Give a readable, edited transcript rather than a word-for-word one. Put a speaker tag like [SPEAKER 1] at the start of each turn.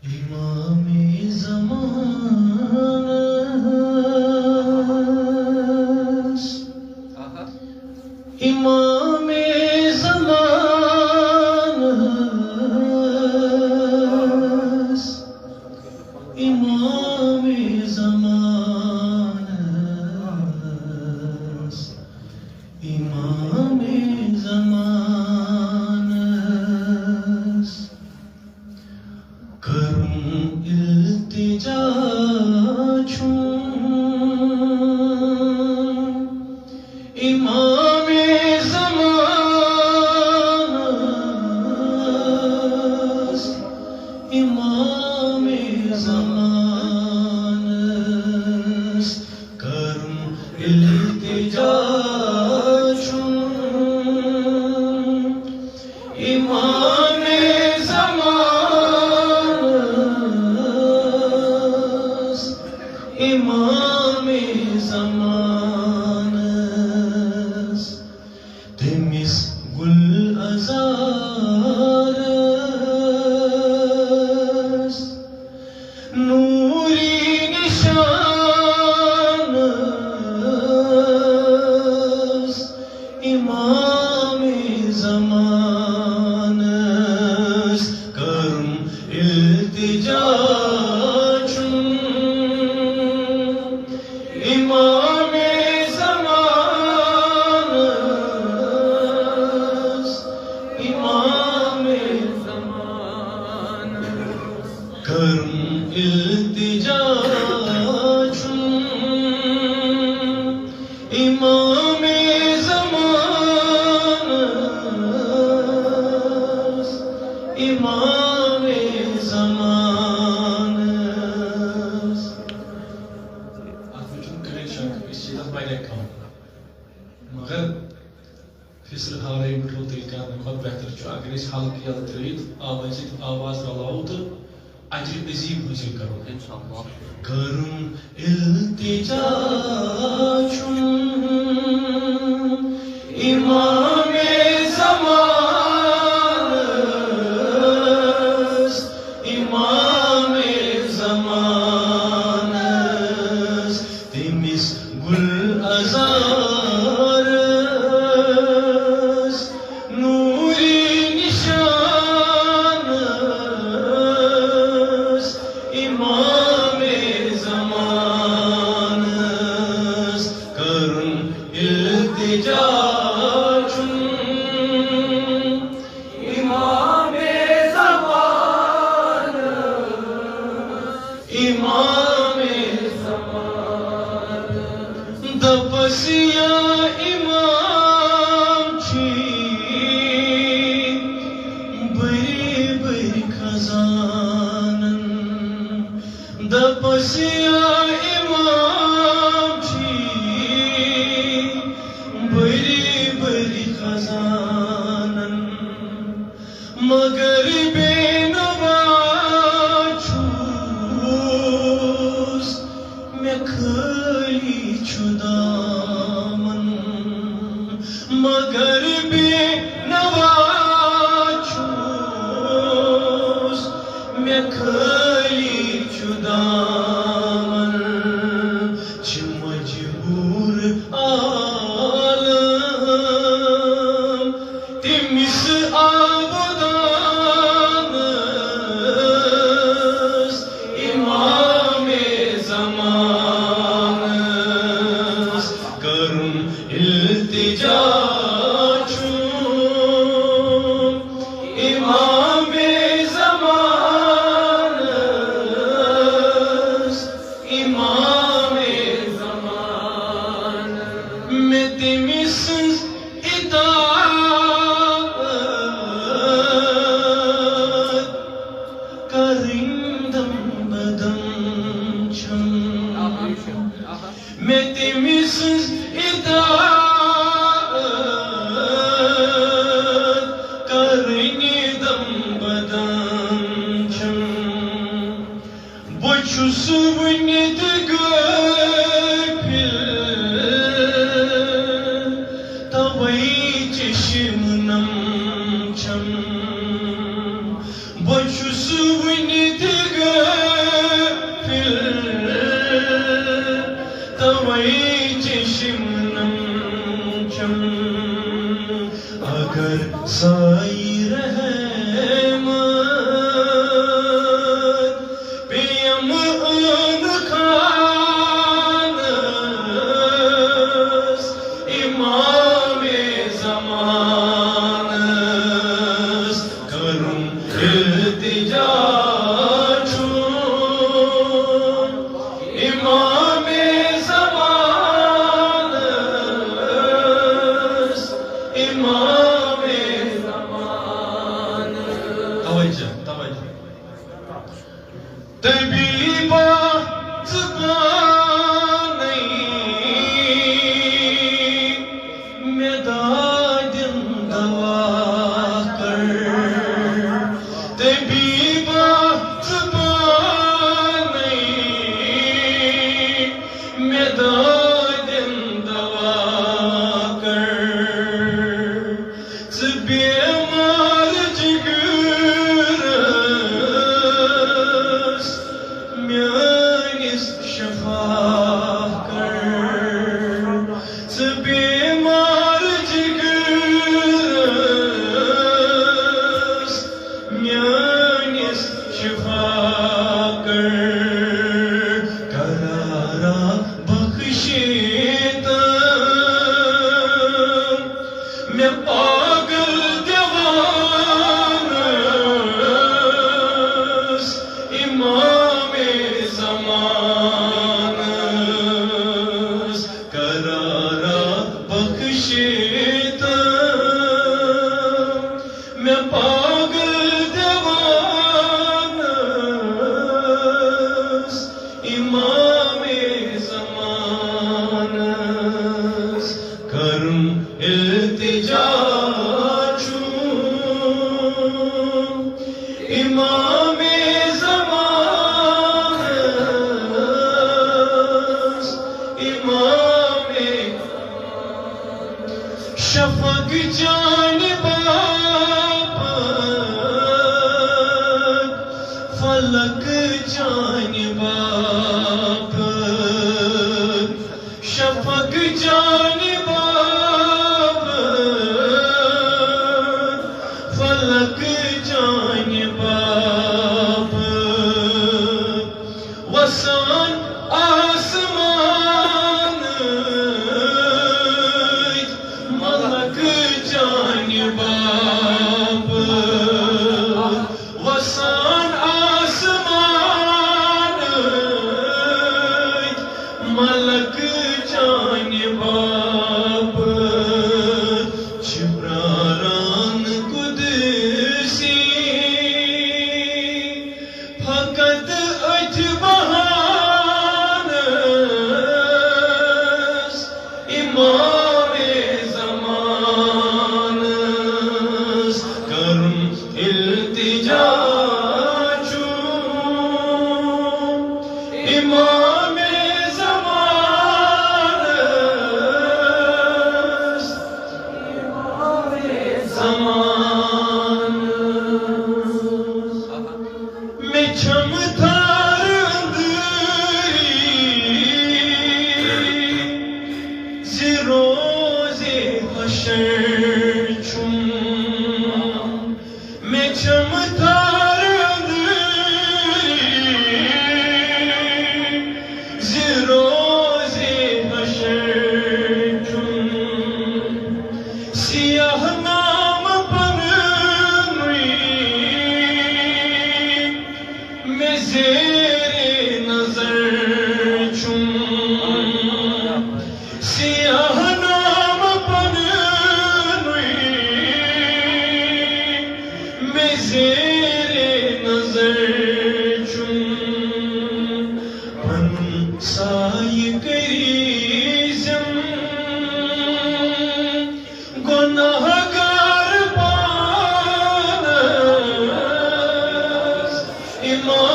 [SPEAKER 1] امام زمان امام زمان امام زمان امام زمان کروں التجا چھوں امام زمان امام زمان کروں التجا چھوں امام امام زمان تمس گل ازار نوری نشان امام زمان کرم التجا امام زمان امام زمان کرم التجا امام زمان امام زمان مگر فصل حالے بٹھو تیل کرنے خود بہتر چھو اگر اس حال کی یاد ترید آواز رلاؤ تو اجر عظیم حاصل کرو کرم التجا چھوں امام زمان امام زمان تمس گل ازار نوری نشان امام زمان کرن التجا امام زمان امام زمان دپسیا امام چھی بری بری خزانن دپسیا امام چھی بری بری خزانن مگر بے نوا چھوس میں خالی چھو دامن مگر بے نوا چھوس میں خالی چھو دامن چھ مجبور عالم تمس آبدان امام زمان کرن التجا چھوں امام زمان امام زمان میں تمس اطاعت کرندم بدم چھم میں تمس اطاعت کرندم بدم چھم بچھس ونت غافل توئی چشمنم چھم بچھس ونت التجا امام زمان امام زمان توجہ طبیبہ زبان میں دادن دوا کر طبیبہ زبان میں دادن دوا کر بیمار جگرس میانس شفا کر بیمار جگرس میانس شفا کر قرارا بخشیتا میں پاگل دیوانس امام زمانس قرارا بخشیتا میں پاگل دیوانس امام زمانس کرم التجا امام زمانس امام شفق جانب فلک جانب شفق جانب فلک جانب وسان آسمان ملک جانب وسان آسمان ملک جانب جبران قدسی فقط اجبہانس امام زمانس کرم التجا امام زمانس زمان میں چھمتار اندری زی روز حشر چم میں چھمتار اندری زی روز حشر چم سیاہ نام پر میں زیر نظر چم سیاہ نام پر میں زیر نظر چم من سائی کریزم گناہ گار پانس امام